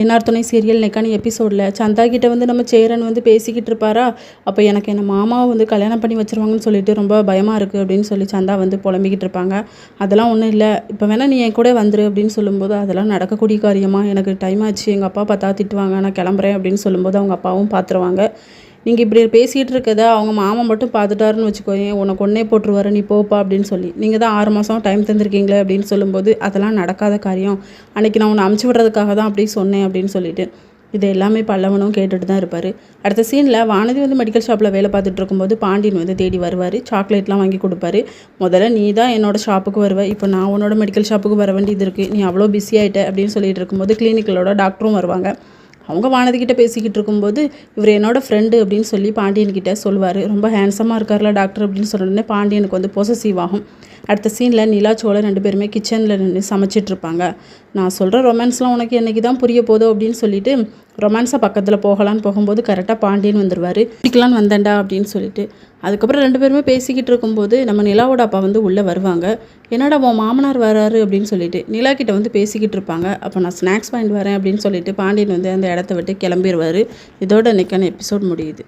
NR துணை serial நெக்கான எபிசோடில் சந்தா கிட்ட வந்து நம்ம சேரன் வந்து பேசிக்கிட்டு இருப்பாரா. அப்போ எனக்கு என்ன மாமாவை வந்து கல்யாணம் பண்ணி வச்சுருவாங்கன்னு சொல்லிட்டு ரொம்ப பயமாக இருக்குது அப்படின்னு சொல்லி சந்தா வந்து புலம்பிக்கிட்டு இருப்பாங்க. அதெல்லாம் ஒன்றும் இல்லை, இப்போ வேணால் நீ என் கூட வந்துரு அப்படின்னு சொல்லும்போது அதெல்லாம் நடக்கக்கூடிய காரியமாக, எனக்கு டைம் ஆச்சு, எங்கள் அப்பா பார்த்தா திட்டுவாங்க, நான் கிளம்புறேன் அப்படின்னு சொல்லும்போது அவங்க அப்பாவும் பார்த்துருவாங்க. நீங்கள் இப்படி பேசிகிட்டு இருக்கதை அவங்க மாமா மட்டும் பார்த்துட்டாருன்னு வச்சுக்கோங்க, உனக்கு ஒன்றே போட்டுருவாரு, நீ போப்பா அப்படின்னு சொல்லி. நீங்கள் தான் 6 மாதம் டைம் தந்திருக்கீங்களே அப்படின்னு சொல்லும்போது அதெல்லாம் நடக்காத காரியம், அன்றைக்கி நான் உன்னை அமுச்சு விடுறதுக்காக தான் அப்படி சொன்னேன் அப்படின்னு சொல்லிட்டு இது எல்லாமே பல்லவனும் கேட்டுட்டு தான் இருப்பார். அடுத்த சீனில் வானதி வந்து மெடிக்கல் ஷாப்பில் வேலை பார்த்துட்டு இருக்கும்போது பாண்டியன் வந்து தேடி வருவார். சாக்லேட்லாம் வாங்கி கொடுப்பாரு. முதல்ல நீ தான் என்னோடய ஷாப்புக்கு வருவ, இப்போ நான் உன்னோட மெடிக்கல் ஷாப்புக்கு வர வேண்டியது இருக்குது, நீ அவ்வளோ பிஸி ஆகிட்ட அப்படின்னு சொல்லிட்டு இருக்கும்போது கிளினிக்கலோட டாக்டரும் வருவாங்க. அவங்க வானதிக்கிட்ட பேசிக்கிட்டு இருக்கும்போது இவர் என்னோடய ஃப்ரெண்டு அப்படின்னு சொல்லி பாண்டியன்கிட்ட சொல்லுவார். ரொம்ப ஹேண்ட்ஸமாக இருக்கார்ல டாக்டர் அப்படின்னு சொன்னோடனே பாண்டியனுக்கு வந்து பொசசிவ் ஆகும். அடுத்த சீனில் நிலா சோழன் 2 பேருமே கிச்சனில் நின்று சமைச்சிட்ருப்பாங்க. நான் சொல்கிற ரொமான்ஸ்லாம் உனக்கு என்றைக்கு தான் புரிய போதும் அப்படின்னு சொல்லிட்டு ரொமான்ஸாக பக்கத்தில் போகலான்னு போகும்போது கரெக்டாக பாண்டியன் வந்துடுவார். பிடிக்கலான்னு வந்தேன்டா அப்படின்னு சொல்லிட்டு. அதுக்கப்புறம் 2 பேருமே பேசிக்கிட்டு இருக்கும்போது நம்ம நிலாவோட அப்பா வந்து உள்ளே வருவாங்க. என்னடா உன் மாமனார் வராரு அப்படின்னு சொல்லிட்டு நிலா கிட்ட வந்து பேசிக்கிட்டு இருப்பாங்க. அப்போ நான் ஸ்நாக்ஸ் வாங்கிட்டு வரேன் அப்படின்னு சொல்லிட்டு பாண்டியன் வந்து அந்த இடத்த விட்டு கிளம்பிடுவார். இதோட இன்னைக்கான எபிசோட் முடியுது.